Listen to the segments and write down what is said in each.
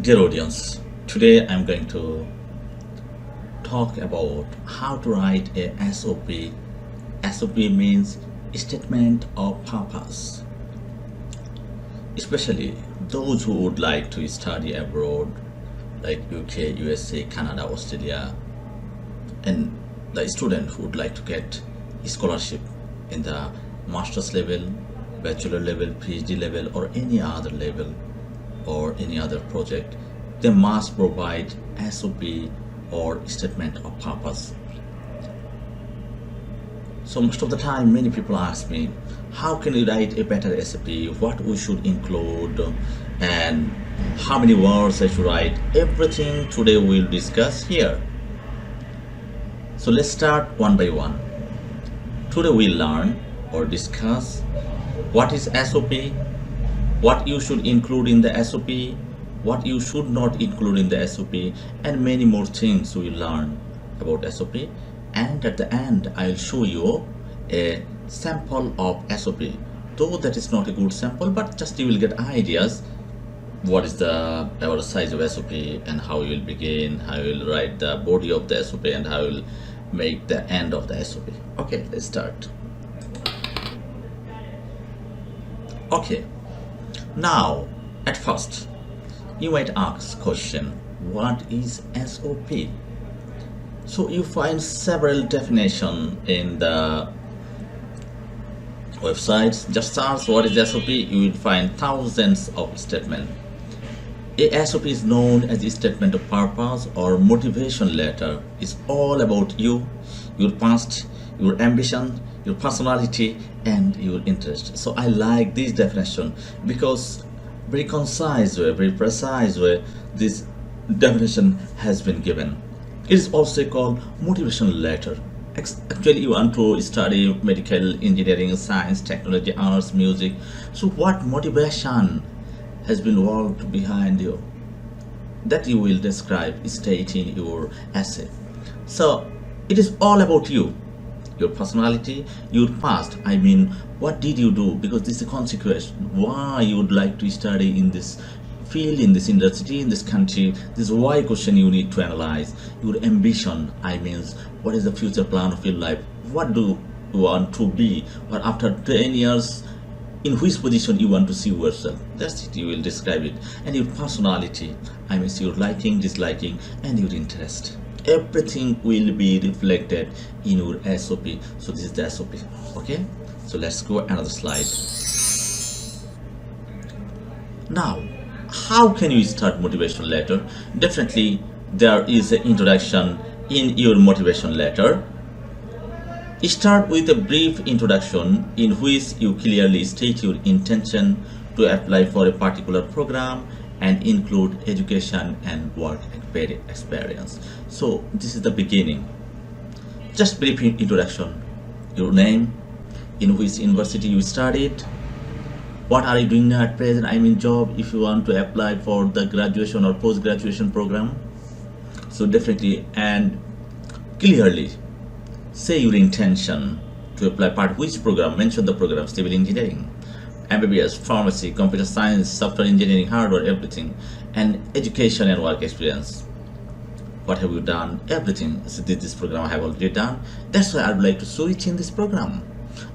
Dear audience, today I'm going to talk about how to write a SOP. SOP means statement of purpose, especially those who would like to study abroad like UK, USA, Canada, Australia, and the student who would like to get scholarship in the master's level, bachelor level, PhD level, or any other level or any other project, they must provide SOP or statement of purpose. So most of the time, many people ask me, how can we write a better SOP? What we should include, and how many words I should write? Everything today we'll discuss here. So let's start one by one. Today we'll learn or discuss what is SOP, what you should include in the SOP, what you should not include in the SOP, and many more things we'll learn about SOP. And at the end, I'll show you a sample of SOP. Though that is not a good sample, but just you will get ideas what is the average size of SOP and how you will begin, how you will write the body of the SOP, and how you will make the end of the SOP. Okay, let's start. Okay, now at first you might ask question, what is SOP? So you find several definition in the websites. Just search what is SOP, you will find thousands of statements. A SOP is known as a statement of purpose or motivation letter. It's all about you, your past, your ambition, your personality, and your interest. So I like this definition because very concise way, very precise way, this definition has been given. It is also called motivation letter. Actually, you want to study medical, engineering, science, technology, arts, music. So what motivation has been worked behind you? That you will describe, state in your essay. So it is all about you, your personality, your past. I mean, what did you do? Because this is a consequence. Why you would like to study in this field, in this industry, in this country. This is why question you need to analyze. Your ambition, I means what is the future plan of your life? What do you want to be? Or after 10 years, in which position you want to see yourself? That's it, you will describe it. And your personality, I mean your liking, disliking, and your interest. Everything will be reflected in your SOP. So this is the SOP. Okay, so let's go another slide. Now, how can you start motivation letter? Definitely there is an introduction in your motivation letter. Start with a brief introduction in which you clearly state your intention to apply for a particular program and include education and work experience. So this is the beginning. Just brief introduction, your name, in which university you studied, what are you doing now at present, I mean job, if you want to apply for the graduation or post-graduation program. So definitely and clearly say your intention to apply part which program, mention the program, civil engineering, MBBS, pharmacy, computer science, software engineering, hardware, everything, and education and work experience. What have you done? Everything. So this program I have already done. That's why I would like to switch in this program.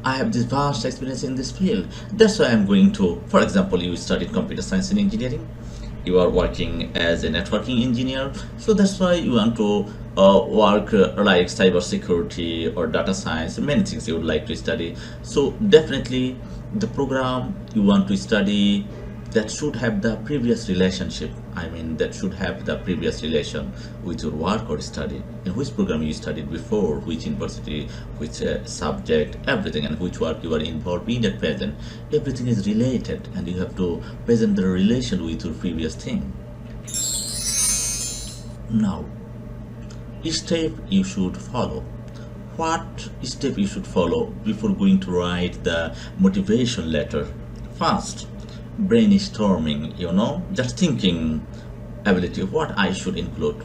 I have this vast experience in this field. That's why I'm going to, for example, you studied computer science and engineering. You are working as a networking engineer. So that's why you want to work like cyber security or data science, many things you would like to study. So definitely the program you want to study, that should have the previous relationship. I mean that should have the previous relation with your work or study. In which program you studied before, which university, which subject, everything, and which work you are involved in at present. Everything is related and you have to present the relation with your previous thing. Now, step you should follow. What step you should follow before going to write the motivation letter? First, brainstorming, just thinking ability, what I should include.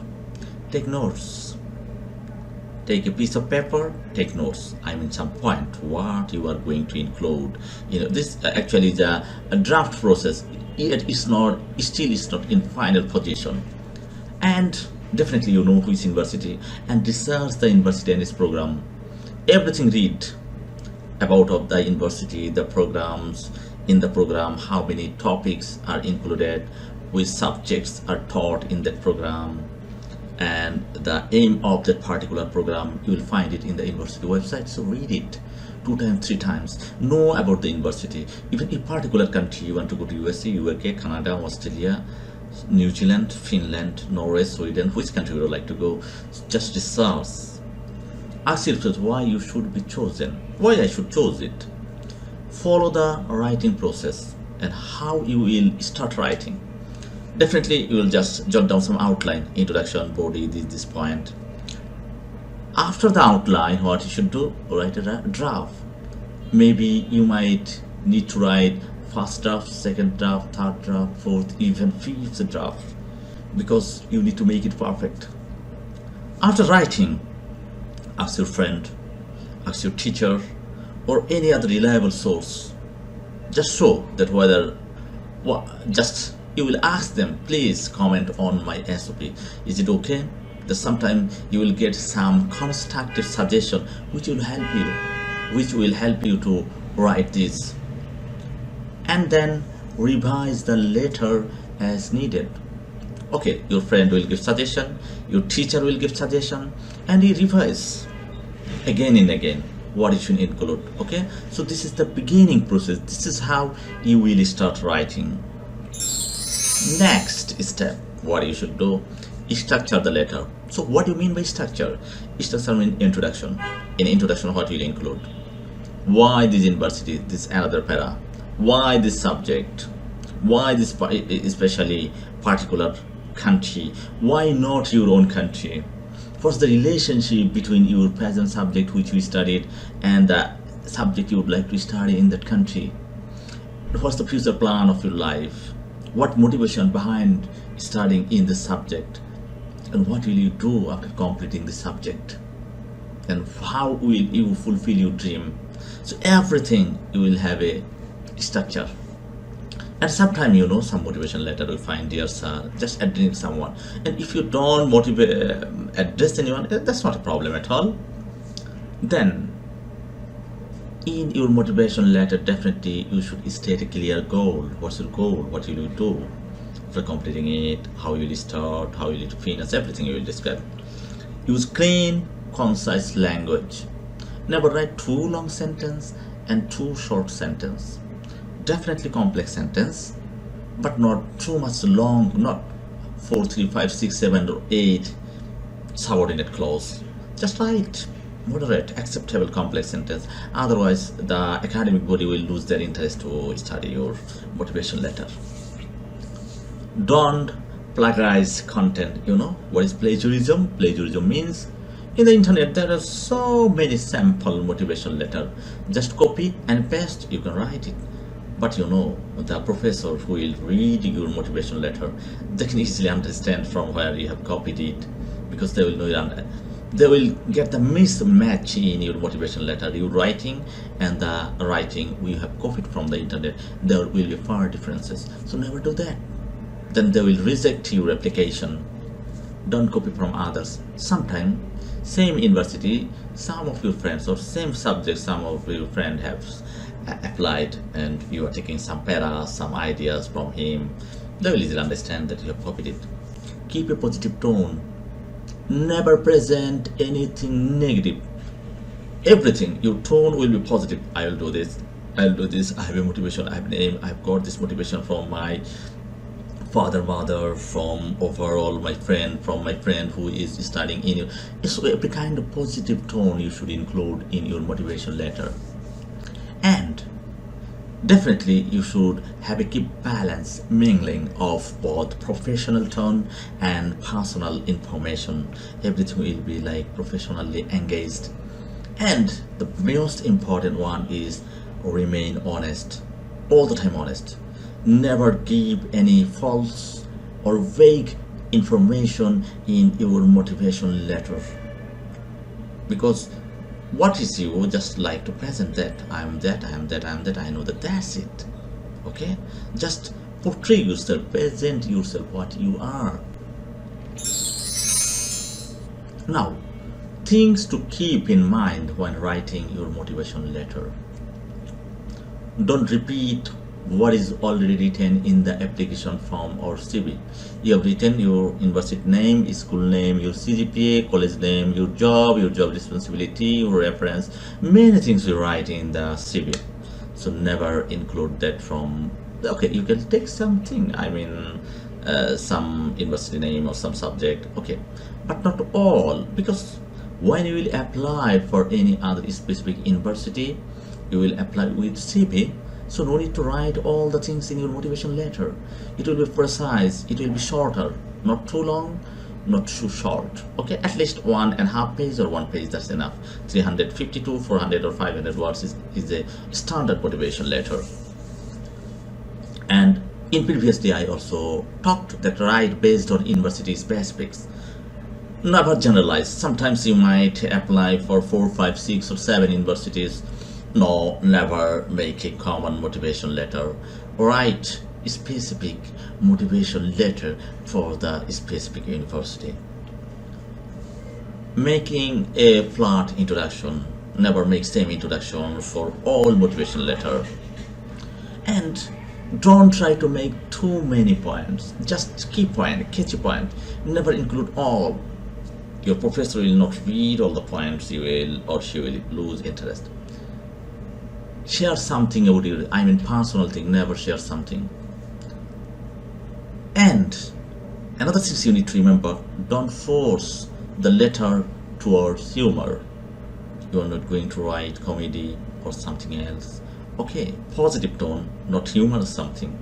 Take notes. Take a piece of paper, take notes. I mean some point what you are going to include. This actually is a draft process. yet it's not in final position. And definitely you know which university, and research the university and its program. Everything read about of the university, the programs in the program, how many topics are included, which subjects are taught in that program, and the aim of that particular program. You will find it in the university website. So read it 2 times, 3 times. Know about the university. Even in particular country, you want to go to USA, UK, Canada, Australia, New Zealand, Finland, Norway, Sweden, which country you would like to go, just research. Ask yourself why you should be chosen, why I should choose it. Follow the writing process and how you will start writing. Definitely you will just jot down some outline, introduction, body, this point. After the outline, what you should do, write a draft. Maybe you might need to write first draft, second draft, third draft, fourth, even fifth draft, because you need to make it perfect. After writing, ask your friend, ask your teacher, or any other reliable source. Just show that whether just you will ask them, please comment on my SOP. Is it okay? That sometimes you will get some constructive suggestion which will help you to write this. And then revise the letter as needed. Okay, your friend will give suggestion, your teacher will give suggestion, and you revise again and again what you should include. Okay, so this is the beginning process. This is how you will start writing. Next step, what you should do is structure the letter. So what do you mean by structure? Structure means introduction. In introduction, what will you include? Why this university? This another para. Why this subject? Why this especially particular country? Why not your own country? What's the relationship between your present subject which we studied and the subject you would like to study in that country? What's the future plan of your life? What motivation behind studying in this subject? And what will you do after completing the subject? And how will you fulfill your dream? So everything you will have a structure. And sometimes some motivation letter will find, dear sir, just addressing someone. And if you don't address anyone, that's not a problem at all. Then in your motivation letter, definitely you should state a clear goal. What's your goal? What will you do for completing it? How will you start? How will you finish? Everything you will describe. Use clean, concise language. Never write too long sentence and too short sentence. Definitely complex sentence, but not too much long, not 4, 3, 5, 6, 7 or 8 subordinate clause. Just write moderate, acceptable complex sentence. Otherwise, the academic body will lose their interest to study your motivation letter. Don't plagiarize content. What is plagiarism? Plagiarism means in the internet there are so many sample motivation letter. Just copy and paste, you can write it. But the professor who will read your motivation letter, they can easily understand from where you have copied it, because they will know they will get the mismatch in your motivation letter. Your writing and the writing we have copied from the internet, there will be far differences. So never do that. Then they will reject your application. Don't copy from others. Sometimes same university, some of your friends, or same subject, some of your friends have applied, and you are taking some paras, some ideas from him. They will easily understand that you have copied it. Keep a positive tone. Never present anything negative. Everything, your tone will be positive. I will do this, I'll do this, I have a motivation, I have an aim, I've got this motivation from my father, mother, from overall my friend, from my friend who is studying in you. So every kind of positive tone you should include in your motivation letter. And definitely you should have a keep balance mingling of both professional tone and personal information. Everything will be like professionally engaged. And the most important one is remain honest, all the time honest. Never give any false or vague information in your motivation letter, because what is you just like to present that I am that, I am that, I am that, I know that, that's it. Okay, just Portray yourself, present yourself what you are. Now, things to keep in mind when writing your motivation letter. Don't repeat what is already written in the application form or CV. You have written your university name, school name, your CGPA, college name, your job responsibility, your reference, many things you write in the CV. So never include that from, okay, you can take something, some university name or some subject, okay, but not all, because when you will apply for any other specific university, you will apply with CV. So no need to write all the things in your motivation letter. It will be precise, it will be shorter, not too long, not too short. Okay, at least 1.5 page or 1 page, that's enough. 350 to 400 or 500 words is a standard motivation letter. And in previously I also talked that write based on university specifics. Never generalize. Sometimes you might apply for 4, 5, 6 or 7 universities. No, never make a common motivation letter. Write a specific motivation letter for the specific university. Making a flat introduction. Never make same introduction for all motivation letter. And don't try to make too many points. Just key point, catchy point. Never include all. Your professor will not read all the points. You will or she will lose interest. Share something about your, personal thing. Never share something. And another thing you need to remember, don't force the letter towards humor. You are not going to write comedy or something else. Okay, positive tone, not humorous something.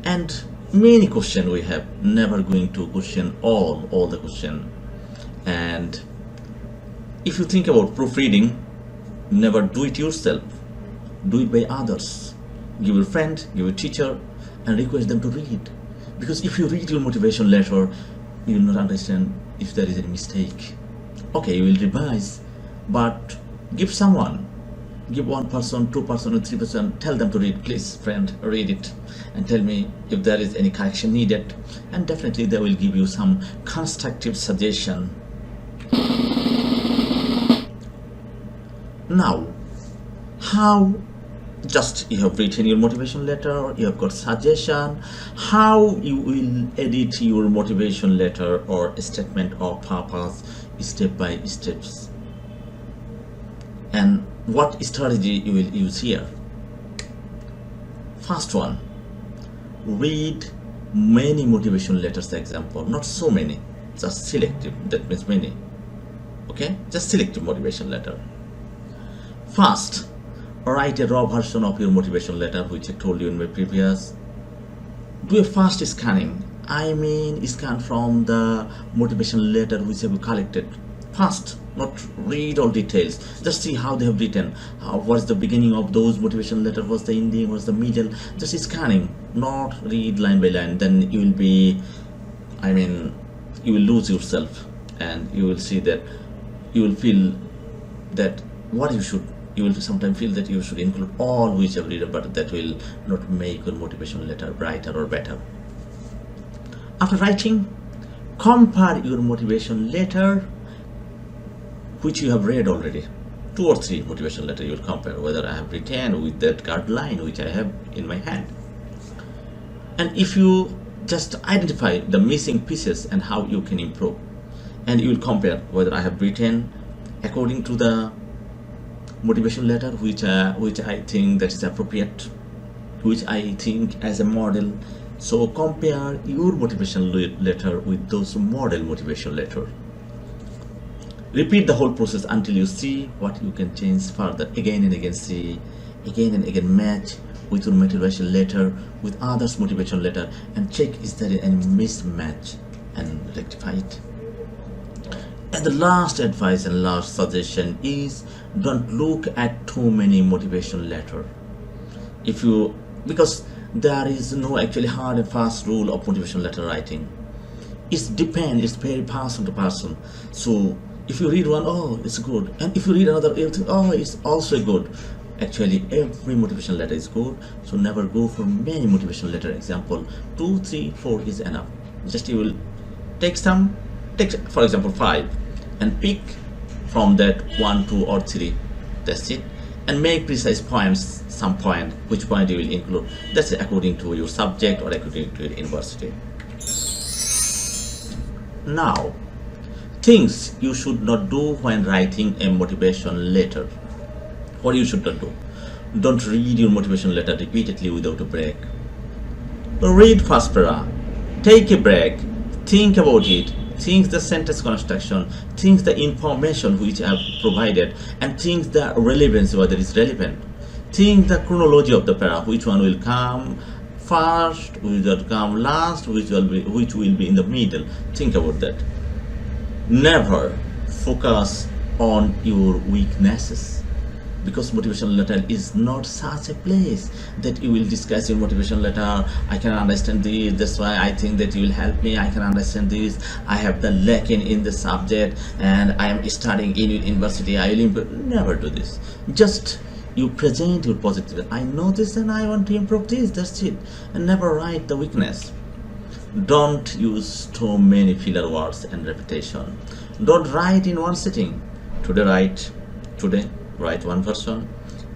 And many questions we have, never going to question all the question. And if you think about proofreading, never do it yourself. Do it by others. Give your friend, give your teacher, and request them to read. Because if you read your motivation letter, you will not understand if there is any mistake. Okay, you will revise, but give someone. Give 1 person, 2 person, or 3 person. Tell them to read. Please, friend, read it and tell me if there is any correction needed. And definitely they will give you some constructive suggestion. Now, how just you have written your motivation letter, you have got suggestion, how you will edit your motivation letter or statement of purpose step by steps, and what strategy you will use here. First one, read many motivation letters example, not so many, just selective, that means many. Okay, just selective motivation letter. First, write a raw version of your motivation letter, which I told you in my previous. Do a fast scanning. Scan from the motivation letter which have you collected. Fast, not read all details. Just see how they have written. What's the beginning of those motivation letter? What's the ending? What's the middle? Just scanning, not read line by line. Then you will be, you will lose yourself, and you will see that you will feel that you will sometimes feel that you should include all which you have read, but that will not make your motivation letter brighter or better. After writing, compare your motivation letter which you have read already. 2 or 3 motivation letter you will compare whether I have written with that guideline which I have in my hand. And if you just identify the missing pieces and how you can improve, and you will compare whether I have written according to the motivation letter which I think that is appropriate, which I think as a model. So compare your motivation letter with those model motivation letter. Repeat the whole process until you see what you can change further. Again and again see, again and again match with your motivation letter with others motivation letter, and check is there any mismatch and rectify it. And the last advice and last suggestion is, don't look at too many motivation letter. Because there is no actually hard and fast rule of motivation letter writing. It's very person to person. So if you read one, oh, it's good, and if you read another, you'll think, oh, it's also good. Actually, every motivational letter is good, so never go for many motivational letter. Example 2, 3, 4 is enough. Just you will take for example 5 and pick from that 1, 2 or 3. That's it. And make precise points, some point, which point you will include. That's according to your subject or according to your university. Now, things you should not do when writing a motivation letter. What you should not do? Don't read your motivation letter repeatedly without a break. Read first para, take a break, think about it, think the sentence construction, think the information which I have provided, and think the relevance, whether it's relevant. Think the chronology of the para, which one will come first, which will come last, which will be in the middle. Think about that. Never focus on your weaknesses, because motivation letter is not such a place that you will discuss your motivation letter. I can understand this, that's why I think that you will help me. I can understand this, I have the lacking in the subject and I am studying in university, I will improve. Never do this. Just you present your positive, I know this and I want to improve this, that's it. And never write the weakness. Don't use too many filler words and repetition. Don't write in one sitting. Today write one version,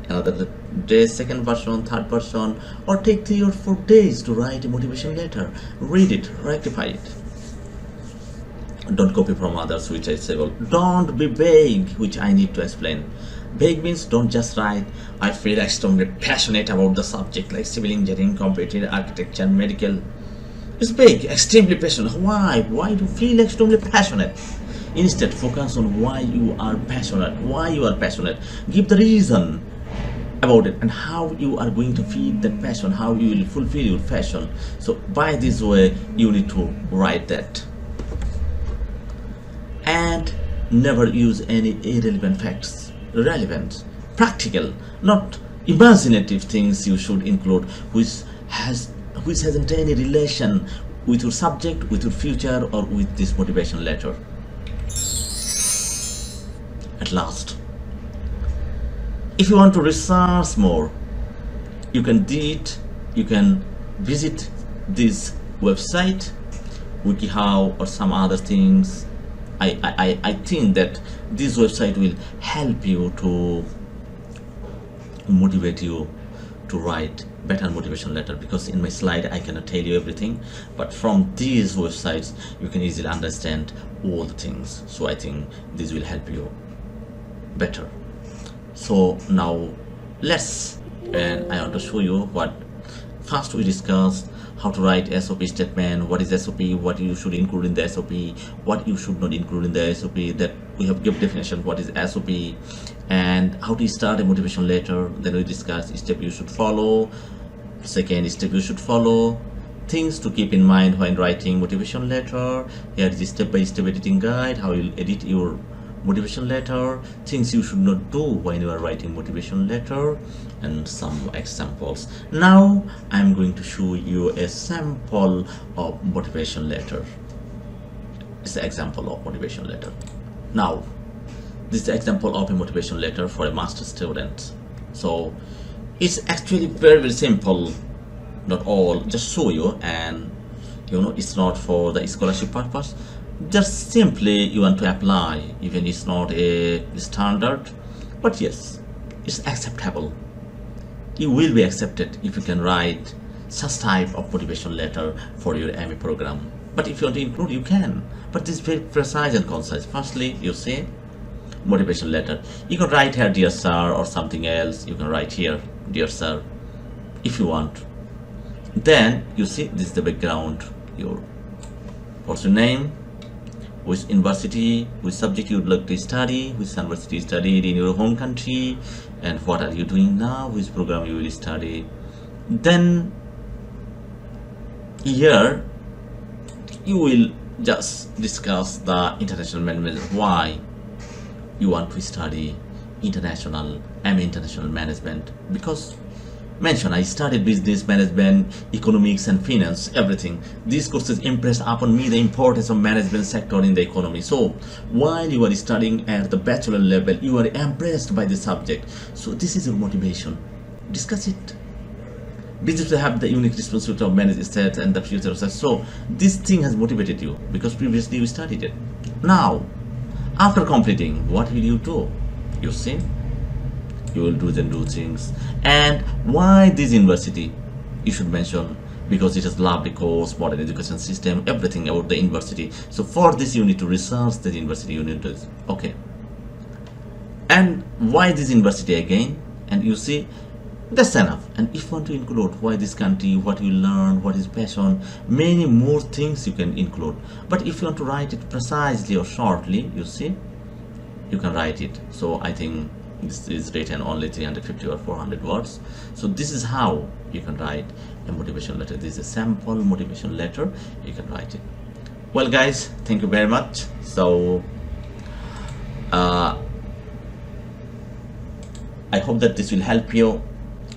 another day second version, third version, or take 3 or 4 days to write a motivation letter. Read it, rectify it. Don't copy from others, which I say. Well, don't be vague, which I need to explain. Vague means don't just write, I feel extremely passionate about the subject like civil engineering, computer, architecture, medical. It's vague, extremely passionate. Why do you feel extremely passionate? Instead, focus on why you are passionate. Give the reason about it and how you are going to feed that passion, how you will fulfill your passion. So by this way, you need to write that. And never use any irrelevant facts. Relevant, practical, not imaginative things you should include, which hasn't any relation with your subject, with your future, or with this motivation letter. At last, if you want to research more, you can visit this website, WikiHow, or some other things. I think that this website will help you to motivate you to write better motivation letter, because in my slide I cannot tell you everything, but from these websites you can easily understand all the things. So I think this will help you better. So now and I want to show you what first we discussed how to write SOP statement, what is SOP, what you should include in the SOP, what you should not include in the SOP, that we have given definition what is SOP, and how to start a motivation letter. Then we discussed step you should follow, second step you should follow, things to keep in mind when writing motivation letter. Here is a step-by-step editing guide, how you'll edit your motivation letter, things you should not do when you are writing motivation letter, and some examples. Now I'm going to show you a sample of motivation letter. It's an example of motivation letter. Now this is the example of a motivation letter for a master student. So it's actually very simple, not all, just show you, and it's not for the scholarship purpose. Just simply you want to apply, even it's not a standard, but yes, it's acceptable. You will be accepted if you can write such type of motivation letter for your MA program. But if you want to include, you can, but this is very precise and concise. Firstly, you say motivation letter. You can write here dear sir or something else. You can write here dear sir if you want. Then you see this is the background, what's your name, which university, which subject you would like to study, which university you studied in your home country, and what are you doing now, which program you will study. Then here you will just discuss the international management, why you want to study international management, because Mention, I studied business management, economics and finance, everything. These courses impressed upon me the importance of management sector in the economy. So while you are studying at the bachelor level, you are impressed by the subject. So this is your motivation. Discuss it. Business will have the unique responsibility of manage stats and the future of such. So this thing has motivated you because previously you studied it. Now, after completing, what will you do? You see, you will do things. And why this university? You should mention because it has lovely course, modern education system, everything about the university. So for this you need to research the university. You need to okay. And why this university again? And you see, that's enough. And if you want to include why this country, what you learn, what is passion, many more things you can include. But if you want to write it precisely or shortly, you see, you can write it. So I think this is written only 350 or 400 words. So this is how you can write a motivation letter. This is a sample motivation letter. You can write it. Well guys, thank you very much. So I hope that this will help you.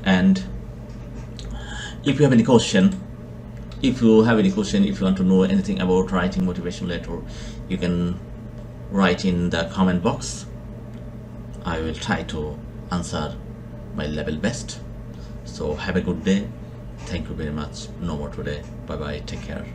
And if you have any question, if you want to know anything about writing motivation letter, you can write in the comment box. I will try to answer my level best. So have a good day. Thank you very much. No more today. Bye bye. Take care.